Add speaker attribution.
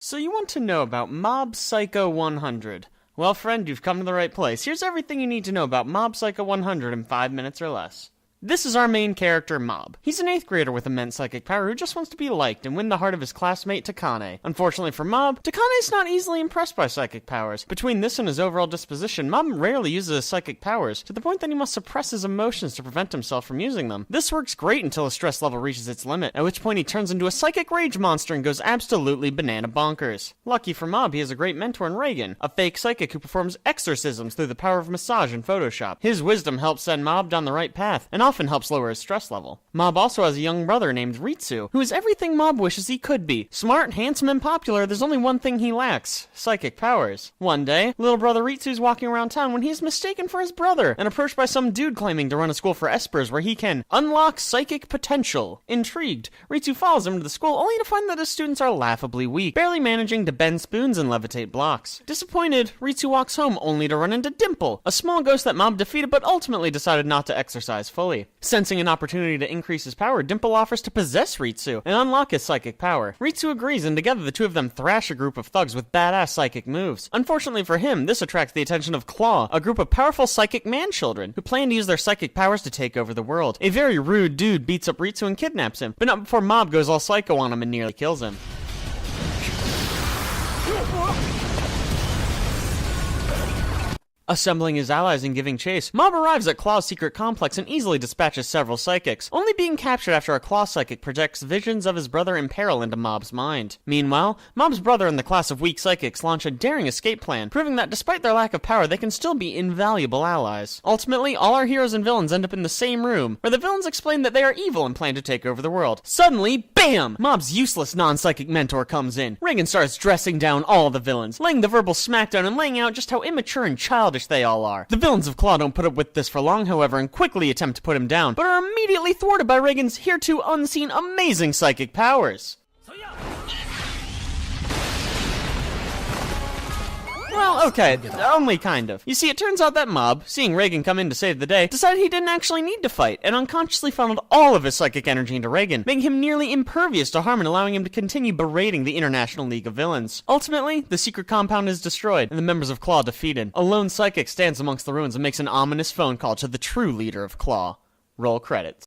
Speaker 1: So you want to know about Mob Psycho 100? Well, friend, you've come to the right place. Here's everything you need to know about Mob Psycho 100 in 5 minutes or less. This is our main character, Mob. He's an 8th grader with immense psychic power who just wants to be liked and win the heart of his classmate Takane. Unfortunately for Mob, Takane's not easily impressed by psychic powers. Between this and his overall disposition, Mob rarely uses his psychic powers, to the point that he must suppress his emotions to prevent himself from using them. This works great until his stress level reaches its limit, at which point he turns into a psychic rage monster and goes absolutely banana bonkers. Lucky for Mob, he has a great mentor in Reagan, a fake psychic who performs exorcisms through the power of massage and Photoshop. His wisdom helps send Mob down the right path, and often helps lower his stress level. Mob also has a young brother named Ritsu, who is everything Mob wishes he could be. Smart, handsome, and popular, there's only one thing he lacks: psychic powers. One day, little brother Ritsu's walking around town when he is mistaken for his brother, and approached by some dude claiming to run a school for espers where he can unlock psychic potential. Intrigued, Ritsu follows him to the school only to find that his students are laughably weak, barely managing to bend spoons and levitate blocks. Disappointed, Ritsu walks home only to run into Dimple, a small ghost that Mob defeated but ultimately decided not to exercise fully. Sensing an opportunity to increase his power, Dimple offers to possess Ritsu and unlock his psychic power. Ritsu agrees, and together the two of them thrash a group of thugs with badass psychic moves. Unfortunately for him, this attracts the attention of Claw, a group of powerful psychic man-children who plan to use their psychic powers to take over the world. A very rude dude beats up Ritsu and kidnaps him, but not before Mob goes all psycho on him and nearly kills him. Assembling his allies and giving chase, Mob arrives at Claw's secret complex and easily dispatches several psychics, only being captured after a Claw psychic projects visions of his brother in peril into Mob's mind. Meanwhile, Mob's brother and the class of weak psychics launch a daring escape plan, proving that despite their lack of power, they can still be invaluable allies. Ultimately, all our heroes and villains end up in the same room, where the villains explain that they are evil and plan to take over the world. Suddenly, BAM! Mob's useless non-psychic mentor comes in. Reagan starts dressing down all the villains, laying the verbal smackdown and laying out just how immature and childish they all are. The villains of Claw don't put up with this for long, however, and quickly attempt to put him down, but are immediately thwarted by Reagan's hereto unseen amazing psychic powers. Well, okay, only kind of. You see, it turns out that Mob, seeing Reagan come in to save the day, decided he didn't actually need to fight, and unconsciously funneled all of his psychic energy into Reagan, making him nearly impervious to harm and allowing him to continue berating the International League of Villains. Ultimately, the secret compound is destroyed, and the members of Claw defeated. A lone psychic stands amongst the ruins and makes an ominous phone call to the true leader of Claw. Roll credits.